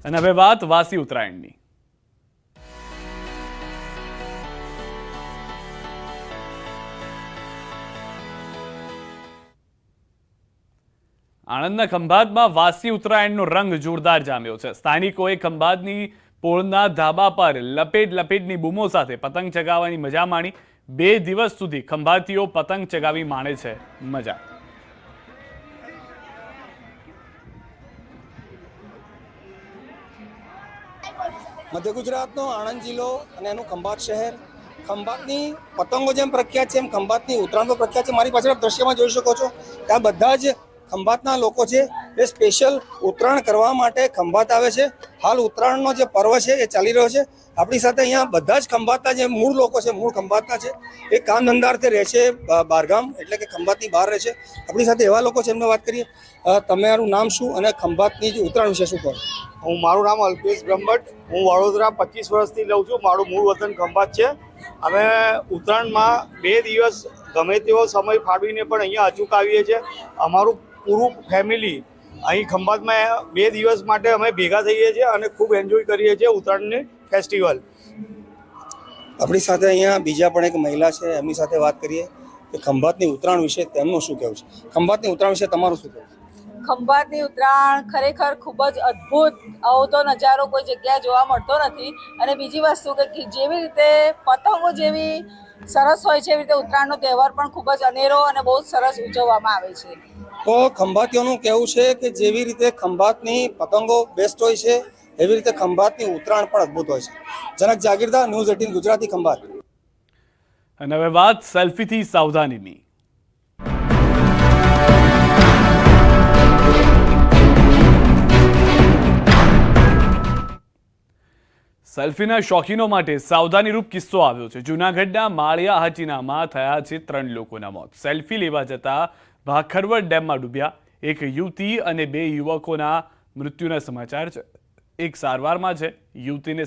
અને હવે વાત વાસી ઉત્તરાયણની. આણંદના ખંભાતમાં વાસી ઉત્તરાયણનો રંગ જોરદાર જામ્યો છે. સ્થાનિકોએ ખંભાતની પોળના ધાબા પર લપેટની બૂમો સાથે પતંગ ચગાવવાની મજા માણી. 2 દિવસ સુધી ખંભાતીઓ પતંગ ચગાવી માણે છે મજા. મધ્ય ગુજરાતનો આણંદ જિલ્લો અને એનું ખંભાત શહેર. ખંભાતની પતંગો જેમ પ્રખ્યાત છે એમ ખંભાતની ઉત્તરાયણ પણ પ્રખ્યાત છે. મારી પાછળ દ્રશ્યમાં જોઈ શકો છો કે આ બધા જ ખંભાતના લોકો છે એ સ્પેશિયલ ઉત્તરાયણ કરવા માટે ખંભાત આવે છે. હાલ ઉત્તરાયણનો જે પર્વ છે એ ચાલી રહ્યો છે. આપણી સાથે અહીંયા બધા જ ખંભાતના જે મૂળ લોકો છે, મૂળ ખંભાતના છે, એ કામ ધંધાર્થે રહે છે બહારગામ, એટલે કે ખંભાતની બહાર રહે છે. આપણી સાથે એવા લોકો છે, એમને વાત કરીએ. તમારું નામ શું અને ખંભાતની જે ઉત્તરાયણ વિશે શું કહો? મારું નામ અલ્પેશ બ્રહ્મભટ્ટ. હું વડોદરા 25 વર્ષથી રહું છું. મારું મૂળ વતન ખંભાત છે. અમે ઉત્તરાયણમાં 2 દિવસ ગમે તેવો સમય ફાળવીને પણ અહીંયા અચૂક આવીએ છીએ. અમારું પૂરું ફેમિલી અહીં ખંભાતમાં 2 દિવસ માટે અમે ભેગા થઈએ છીએ અને ખૂબ એન્જોય કરીએ છીએ ઉત્તરાયણની ફેસ્ટિવલ. આપણી સાથે અહીંયા બીજા પણ એક મહિલા છે, એમની સાથે વાત કરીએ કે ખંભાતની ઉત્તરાયણ વિશે તેમનું શું કહેવું છે. ખંભાતની ઉત્તરાયણ વિશે તમારું શું કહેવું છે? ખંભાતની ઉત્તરાયણ ખરેખર ખૂબ જ અદ્ભુત, આવો તો નજારો કોઈ જગ્યાએ જોવા મળતો નથી. અને બીજી વસ્તુ કે જેવી રીતે પતંગો જેવી સરસ હોય છે, એવી રીતે ઉત્તરાયણનો તહેવાર પણ ખૂબ જ અનેરો અને બહુ સરસ ઉજવવામાં આવે છે. તો ખંભાતીઓનું કહેવું છે કે જેવી રીતે ખંભાતની પતંગો બેસ્ટ હોય છે, એવી રીતે ખંભાતની ઉત્તરાયણ પણ અદ્ભુત હોય છે. જનક જાગીરદાર, ન્યૂઝ 18 ગુજરાતી, ખંભાત. અને હવે વાત સેલ્ફીથી સાવધાનીની. સેલ્ફીના શોખીનો માટે સાવધાનીરૂપ કિસ્સો આવ્યો છે. જૂનાગઢના માળિયા હાટીનામાં થયા છે 3 લોકોના મોત. સેલ્ફી લેવા જતા ભાખરવડ ડેમમાં ડૂબ્યા. એક યુવતી અને 2 યુવકોના મૃત્યુના સમાચાર છે. એક સારવારમાં છે. યુવતીને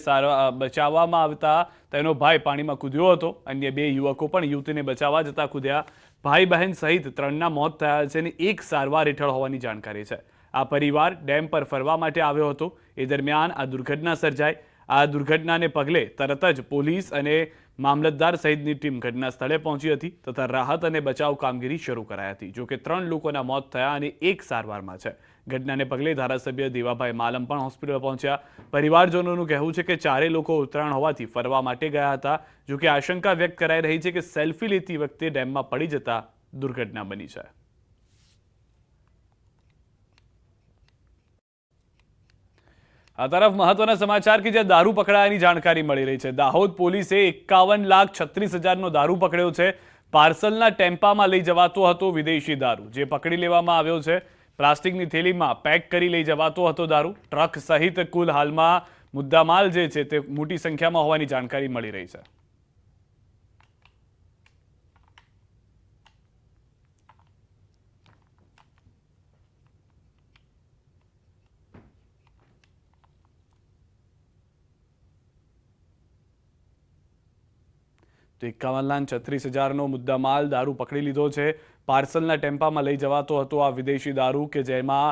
બચાવવામાં આવતા તેનો ભાઈ પાણીમાં કૂદ્યો હતો. અન્ય 2 યુવકો પણ યુવતીને બચાવવા જતા કૂદ્યા. ભાઈ બહેન સહિત 3ના મોત થયા છે અને એક સારવાર હેઠળ હોવાની જાણકારી છે. આ પરિવાર ડેમ પર ફરવા માટે આવ્યો હતો. એ દરમિયાન આ દુર્ઘટના સર્જાઈ. આ દુર્ઘટનાને પગલે તરત જ પોલીસ અને મામલતદાર સહિતની ટીમ ઘટના સ્થળે પહોંચી હતી તથા રાહત અને બચાવ કામગીરી શરૂ કરાઈ હતી. જોકે 3 લોકોના મોત થયા અને એક સારવારમાં છે. ઘટનાને પગલે ધારાસભ્ય દેવાભાઈ માલમ પણ હોસ્પિટલ પહોંચ્યા. પરિવારજનોનું કહેવું છે કે 4 લોકો ઉત્તરાયણ હોવાથી ફરવા માટે ગયા હતા. જોકે આશંકા વ્યક્ત કરાઈ રહી છે કે સેલ્ફી લેતી વખતે ડેમમાં પડી જતા દુર્ઘટના બની છે. આ તરફ મહત્વના સમાચાર કે જ્યાં દારૂ પકડાયાની જાણકારી મળી રહી છે. દાહોદ પોલીસે 51,36,000નો દારૂ પકડ્યો છે. પાર્સલના ટેમ્પામાં લઈ જવાતો હતો વિદેશી દારૂ, જે પકડી લેવામાં આવ્યો છે. પ્લાસ્ટિકની થેલીમાં પેક કરી લઈ જવાતો હતો દારૂ. ટ્રક સહિત કુલ હાલમાં મુદ્દામાલ જે છે તે મોટી સંખ્યામાં હોવાની જાણકારી મળી રહી છે. તો 51,36,000નો મુદ્દામાલ દારૂ પકડી લીધો છે. પાર્સલના ટેમ્પામાં લઈ જવાતો હતો આ વિદેશી દારૂ, કે જેમાં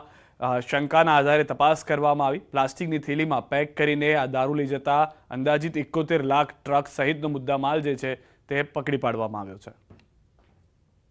શંકાના આધારે તપાસ કરવામાં આવી. પ્લાસ્ટિકની થેલીમાં પેક કરીને આ દારૂ લઈ જતા અંદાજિત 71 લાખ ટ્રક સહિતનો મુદ્દામાલ જે છે તે પકડી પાડવામાં આવ્યો છે.